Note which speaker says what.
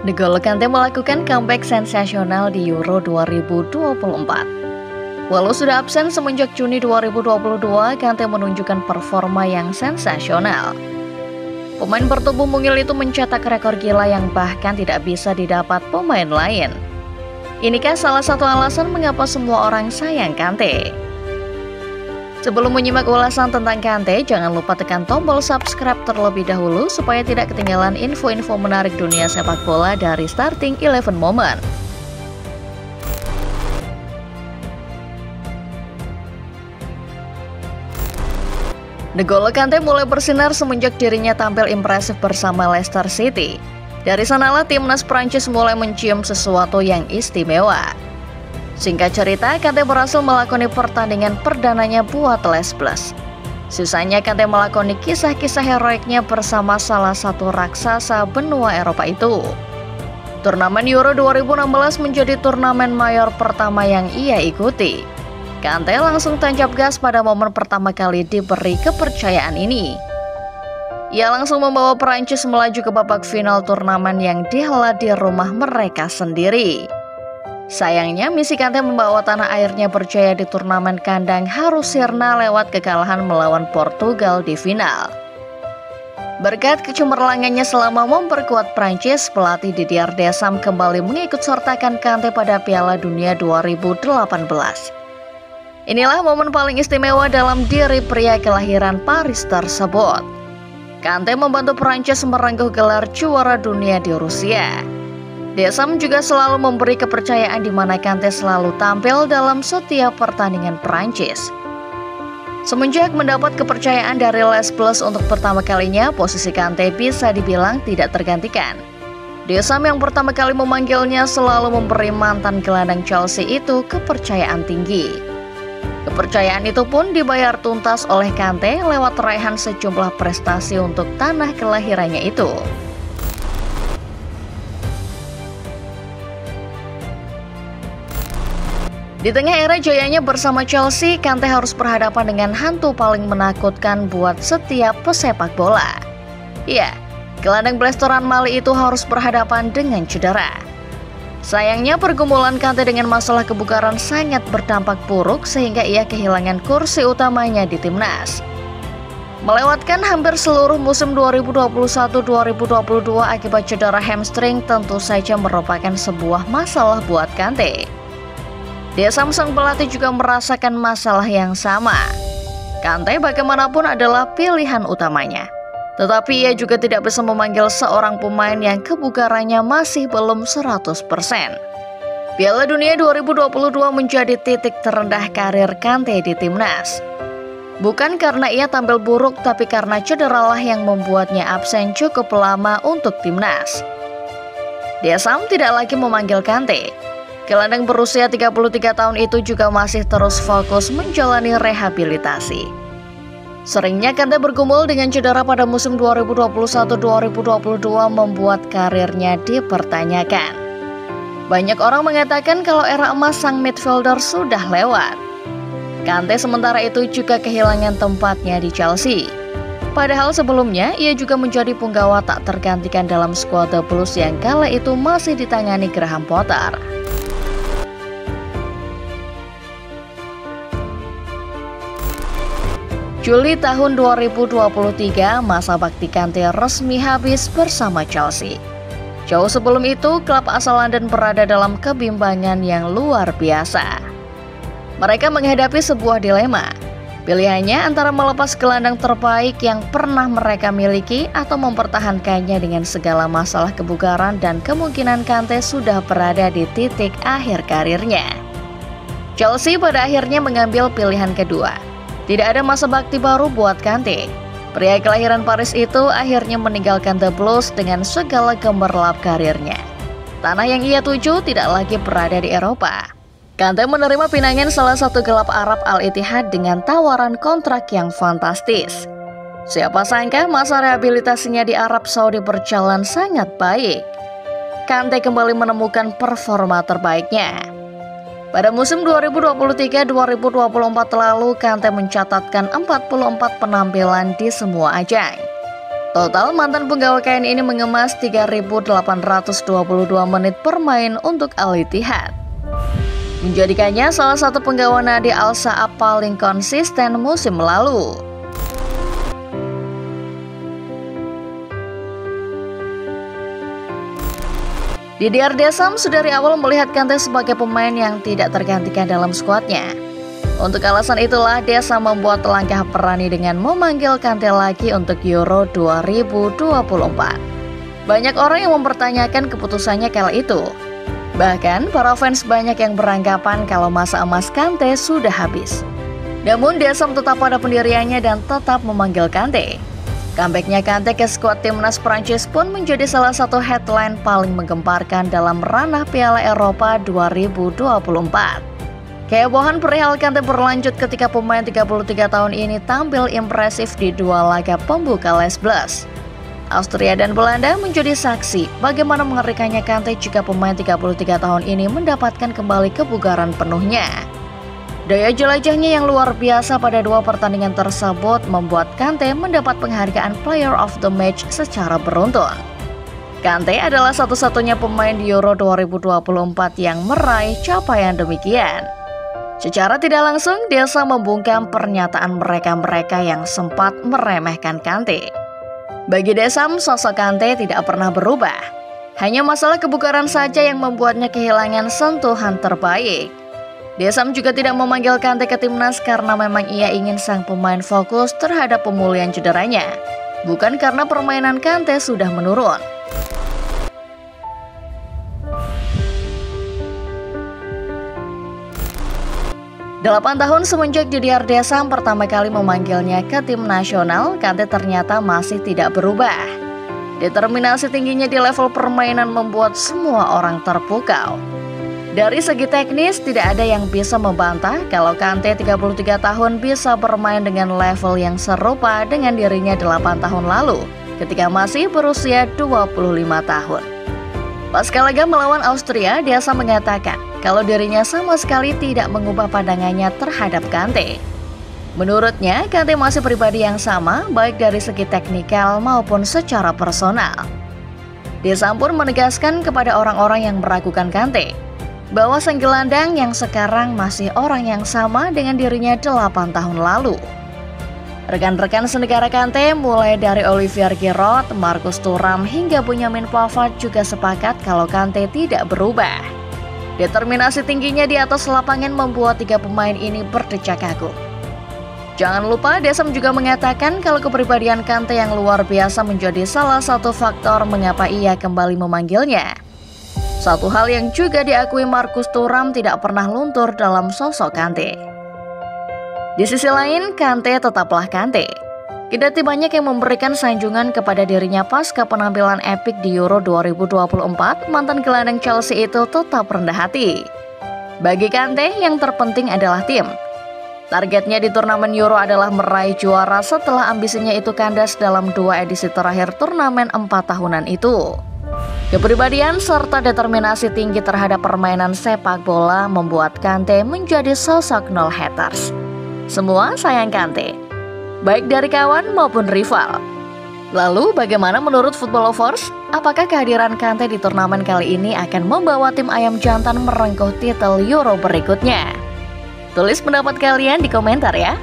Speaker 1: N'Golo Kante melakukan comeback sensasional di Euro 2024. Walau sudah absen semenjak Juni 2022, Kante menunjukkan performa yang sensasional. Pemain bertubuh mungil itu mencetak rekor gila yang bahkan tidak bisa didapat pemain lain. Inikah salah satu alasan mengapa semua orang sayang Kante? Sebelum menyimak ulasan tentang Kante, jangan lupa tekan tombol subscribe terlebih dahulu supaya tidak ketinggalan info-info menarik dunia sepak bola dari Starting 11 Moment. N'Golo Kante mulai bersinar semenjak dirinya tampil impresif bersama Leicester City. Dari sanalah timnas Prancis mulai mencium sesuatu yang istimewa. Singkat cerita, Kante berhasil melakoni pertandingan perdananya buat Les Bleus. Sisanya Kante melakoni kisah-kisah heroiknya bersama salah satu raksasa benua Eropa itu. Turnamen Euro 2016 menjadi turnamen mayor pertama yang ia ikuti. Kante langsung tancap gas pada momen pertama kali diberi kepercayaan ini. Ia langsung membawa Prancis melaju ke babak final turnamen yang dihelat di rumah mereka sendiri. Sayangnya, misi Kante membawa tanah airnya berjaya di turnamen kandang harus sirna lewat kekalahan melawan Portugal di final. Berkat kecemerlangannya selama memperkuat Prancis, pelatih Didier Deschamps kembali mengikut sertakan Kante pada Piala Dunia 2018. Inilah momen paling istimewa dalam diri pria kelahiran Paris tersebut. Kante membantu Prancis merengkuh gelar juara dunia di Rusia. Deschamps juga selalu memberi kepercayaan di mana Kante selalu tampil dalam setiap pertandingan Prancis. Semenjak mendapat kepercayaan dari Les Bleus untuk pertama kalinya, posisi Kante bisa dibilang tidak tergantikan. Deschamps yang pertama kali memanggilnya selalu memberi mantan gelandang Chelsea itu kepercayaan tinggi. Kepercayaan itu pun dibayar tuntas oleh Kante lewat raihan sejumlah prestasi untuk tanah kelahirannya itu. Di tengah era jayanya bersama Chelsea, Kante harus berhadapan dengan hantu paling menakutkan buat setiap pesepak bola. Ya, gelandang blasteran Mali itu harus berhadapan dengan cedera. Sayangnya pergumulan Kante dengan masalah kebugaran sangat berdampak buruk sehingga ia kehilangan kursi utamanya di timnas. Melewatkan hampir seluruh musim 2021-2022 akibat cedera hamstring tentu saja merupakan sebuah masalah buat Kante. Deschamps sang pelatih juga merasakan masalah yang sama. Kante bagaimanapun adalah pilihan utamanya. Tetapi ia juga tidak bisa memanggil seorang pemain yang kebugarannya masih belum 100%. Piala Dunia 2022 menjadi titik terendah karir Kante di timnas. Bukan karena ia tampil buruk, tapi karena cederalah yang membuatnya absen cukup lama untuk timnas. Deschamps tidak lagi memanggil Kante. Gelandang berusia 33 tahun itu juga masih terus fokus menjalani rehabilitasi. Seringnya Kante bergumul dengan cedera pada musim 2021-2022 membuat karirnya dipertanyakan. Banyak orang mengatakan kalau era emas sang midfielder sudah lewat. Kante sementara itu juga kehilangan tempatnya di Chelsea. Padahal sebelumnya ia juga menjadi punggawa tak tergantikan dalam skuad The Blues yang kala itu masih ditangani Graham Potter. Juli tahun 2023, masa bakti Kante resmi habis bersama Chelsea. Jauh sebelum itu, klub asal London berada dalam kebimbangan yang luar biasa. Mereka menghadapi sebuah dilema. Pilihannya antara melepas gelandang terbaik yang pernah mereka miliki atau mempertahankannya dengan segala masalah kebugaran dan kemungkinan Kante sudah berada di titik akhir karirnya. Chelsea pada akhirnya mengambil pilihan kedua. Tidak ada masa bakti baru buat Kante. Pria kelahiran Paris itu akhirnya meninggalkan The Blues dengan segala gemerlap karirnya. Tanah yang ia tuju tidak lagi berada di Eropa. Kante menerima pinangan salah satu klub Arab Al-Ittihad dengan tawaran kontrak yang fantastis. Siapa sangka masa rehabilitasinya di Arab Saudi berjalan sangat baik. Kante kembali menemukan performa terbaiknya. Pada musim 2023-2024 lalu, Kante mencatatkan 44 penampilan di semua ajang. Total mantan penggawa KN ini mengemas 3.822 menit bermain untuk Al-Ittihad, menjadikannya salah satu penggawa Nadi Al-Saab paling konsisten musim lalu. Didier Deschamps sudah dari awal melihat Kante sebagai pemain yang tidak tergantikan dalam skuadnya. Untuk alasan itulah Deschamps membuat langkah berani dengan memanggil Kante lagi untuk Euro 2024. Banyak orang yang mempertanyakan keputusannya kala itu. Bahkan para fans banyak yang beranggapan kalau masa emas Kante sudah habis. Namun Deschamps tetap pada pendiriannya dan tetap memanggil Kante. Comeback-nya Kante ke skuad timnas Prancis pun menjadi salah satu headline paling menggemparkan dalam ranah Piala Eropa 2024. Kehebohan perihal Kante berlanjut ketika pemain 33 tahun ini tampil impresif di dua laga pembuka Les Bleus. Austria dan Belanda menjadi saksi bagaimana mengerikannya Kante jika pemain 33 tahun ini mendapatkan kembali kebugaran penuhnya. Daya jelajahnya yang luar biasa pada dua pertandingan tersebut membuat Kante mendapat penghargaan Player of the Match secara beruntun. Kante adalah satu-satunya pemain di Euro 2024 yang meraih capaian demikian. Secara tidak langsung, Deschamps membungkam pernyataan mereka-mereka yang sempat meremehkan Kante. Bagi Deschamps, sosok Kante tidak pernah berubah. Hanya masalah kebugaran saja yang membuatnya kehilangan sentuhan terbaik. Deschamps juga tidak memanggil Kante ke timnas karena memang ia ingin sang pemain fokus terhadap pemulihan cederanya, bukan karena permainan Kante sudah menurun. 8 tahun semenjak Didier Deschamps pertama kali memanggilnya ke tim nasional, Kante ternyata masih tidak berubah. Determinasi tingginya di level permainan membuat semua orang terpukau. Dari segi teknis, tidak ada yang bisa membantah kalau Kante 33 tahun bisa bermain dengan level yang serupa dengan dirinya 8 tahun lalu ketika masih berusia 25 tahun. Pasca laga melawan Austria, Deschamps mengatakan kalau dirinya sama sekali tidak mengubah pandangannya terhadap Kante. Menurutnya, Kante masih pribadi yang sama, baik dari segi teknikal maupun secara personal. Deschamps pun menegaskan kepada orang-orang yang meragukan Kante, bahwa sang gelandang yang sekarang masih orang yang sama dengan dirinya 8 tahun lalu. Rekan-rekan senegara Kante mulai dari Olivier Giroud, Marcus Thuram hingga Benjamin Pavard juga sepakat kalau Kante tidak berubah. Determinasi tingginya di atas lapangan membuat tiga pemain ini berdecak kagum. Jangan lupa Deschamps juga mengatakan kalau kepribadian Kante yang luar biasa menjadi salah satu faktor mengapa ia kembali memanggilnya. Satu hal yang juga diakui Marcus Thuram tidak pernah luntur dalam sosok Kante. Di sisi lain, Kante tetaplah Kante. Kendati banyak yang memberikan sanjungan kepada dirinya pasca penampilan epik di Euro 2024, mantan gelandang Chelsea itu tetap rendah hati. Bagi Kante, yang terpenting adalah tim. Targetnya di turnamen Euro adalah meraih juara setelah ambisinya itu kandas dalam 2 edisi terakhir turnamen 4 tahunan itu. Kepribadian serta determinasi tinggi terhadap permainan sepak bola membuat Kante menjadi sosok nol haters. Semua sayang Kante, baik dari kawan maupun rival. Lalu bagaimana menurut Football Lovers? Apakah kehadiran Kante di turnamen kali ini akan membawa tim ayam jantan merengkuh titel Euro berikutnya? Tulis pendapat kalian di komentar ya.